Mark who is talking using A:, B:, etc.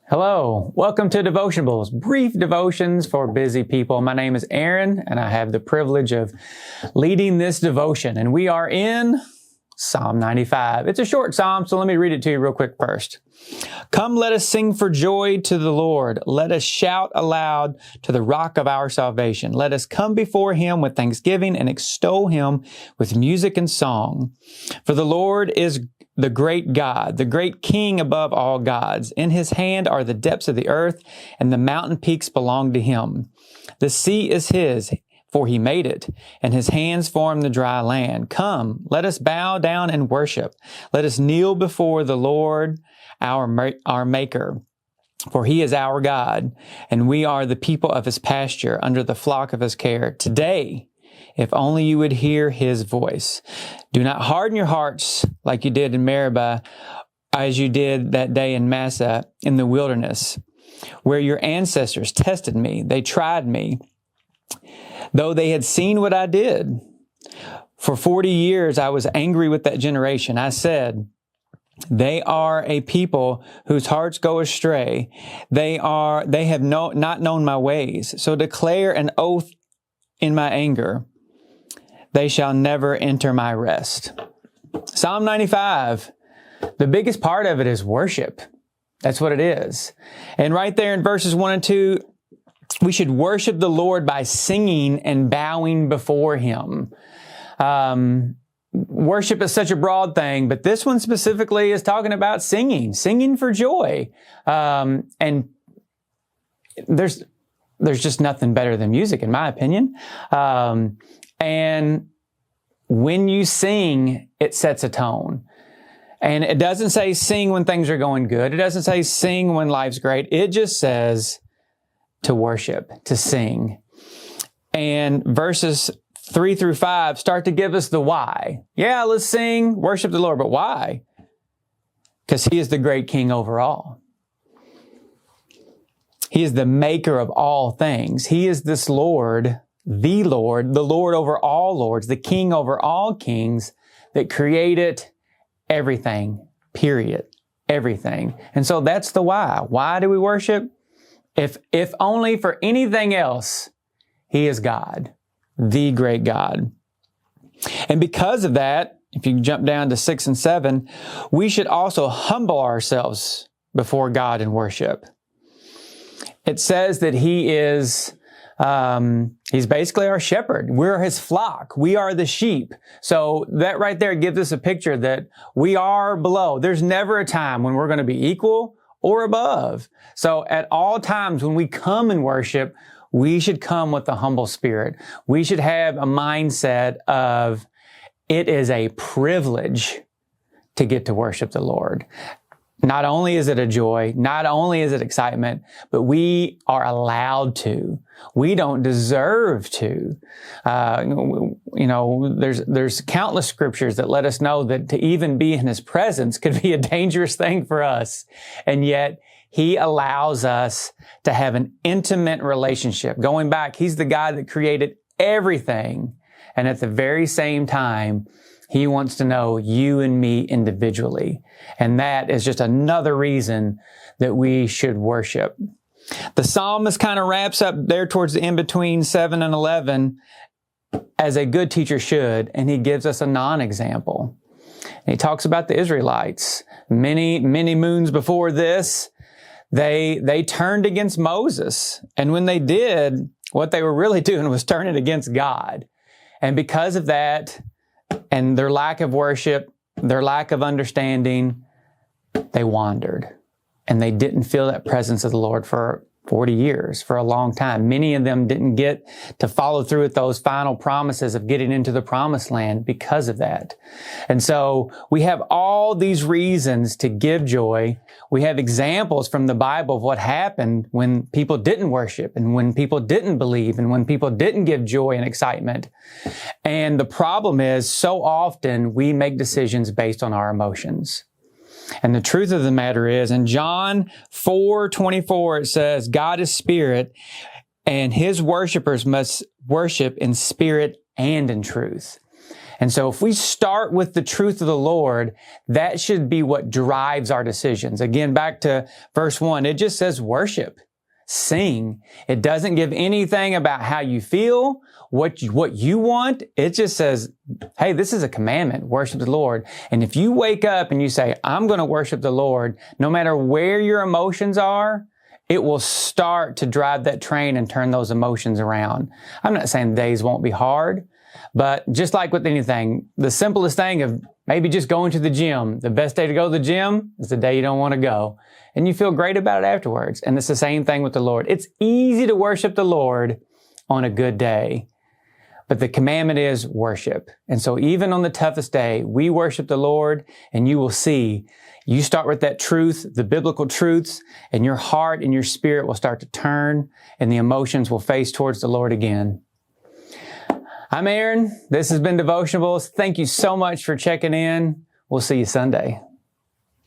A: Hello, welcome to Devotionables, brief devotions for busy people. My name is Aaron, and I have the privilege of leading this devotion. And we are in Psalm 95. It's a short psalm, so let me read it to you real quick first. Come, let us sing for joy to the Lord. Let us shout aloud to the rock of our salvation. Let us come before Him with thanksgiving and extol Him with music and song. For the Lord is the great God, the great King above all gods. In His hand are the depths of the earth, and the mountain peaks belong to Him. The sea is His, for He made it, and His hands formed the dry land. Come, let us bow down and worship. Let us kneel before the Lord, our Maker. For He is our God, and we are the people of His pasture, under the flock of His care. Today, if only you would hear His voice. Do not harden your hearts like you did in Meribah, as you did that day in Massah in the wilderness, where your ancestors tested me. They tried me, though they had seen what I did. For 40 years I was angry with that generation. I said, they are a people whose hearts go astray. They have not known my ways. So declare an oath in my anger. They shall never enter my rest. Psalm 95, the biggest part of it is worship. That's what it is. And right there in verses 1 and 2, we should worship the Lord by singing and bowing before Him. Worship is such a broad thing, but this one specifically is talking about singing for joy. And there's just nothing better than music, in my opinion. And when you sing, it sets a tone. And it doesn't say sing when things are going good. It doesn't say sing when life's great. It just says to worship, to sing. And verses 3 through 5 start to give us the why. Yeah, let's sing, worship the Lord, but why? Because He is the great King over all. He is the maker of all things. He is this Lord, the Lord over all lords, the King over all kings that created everything, period, everything. And so that's the why. Why do we worship? If only for anything else, He is God, the great God. And because of that, if you jump down to 6 and 7, we should also humble ourselves before God in worship. It says that He is, He's basically our shepherd. We're His flock. We are the sheep. So that right there gives us a picture that we are below. There's never a time when we're going to be equal or above. So at all times when we come and worship, we should come with a humble spirit. We should have a mindset of it is a privilege to get to worship the Lord. Not only is it a joy, not only is it excitement, but we are allowed to. We don't deserve to. There's countless scriptures that let us know that to even be in His presence could be a dangerous thing for us. And yet He allows us to have an intimate relationship. Going back, He's the God that created everything. And at the very same time, He wants to know you and me individually. And that is just another reason that we should worship. The psalmist kind of wraps up there towards the in between 7 and 11 as a good teacher should, and he gives us a non-example. And he talks about the Israelites. Many moons before this, they turned against Moses. And when they did, what they were really doing was turning against God. And because of that, and their lack of worship, their lack of understanding, they wandered. And they didn't feel that presence of the Lord for 40 years, for a long time. Many of them didn't get to follow through with those final promises of getting into the promised land because of that. And so we have all these reasons to give joy. We have examples from the Bible of what happened when people didn't worship and when people didn't believe and when people didn't give joy and excitement. And the problem is so often we make decisions based on our emotions. And the truth of the matter is, in John 4:24, it says, God is spirit, and His worshipers must worship in spirit and in truth. And so if we start with the truth of the Lord, that should be what drives our decisions. Again, back to verse 1, it just says worship, sing. It doesn't give anything about how you feel, what you want. It just says, hey, this is a commandment, worship the Lord. And if you wake up and you say, I'm going to worship the Lord, no matter where your emotions are, it will start to drive that train and turn those emotions around. I'm not saying the days won't be hard, but just like with anything, the simplest thing of maybe just going to the gym, the best day to go to the gym is the day you don't want to go. And you feel great about it afterwards. And it's the same thing with the Lord. It's easy to worship the Lord on a good day, but the commandment is worship. And so even on the toughest day, we worship the Lord, and you will see, you start with that truth, the biblical truths, and your heart and your spirit will start to turn, and the emotions will face towards the Lord again. I'm Aaron. This has been Devotionables. Thank you so much for checking in. We'll see you Sunday.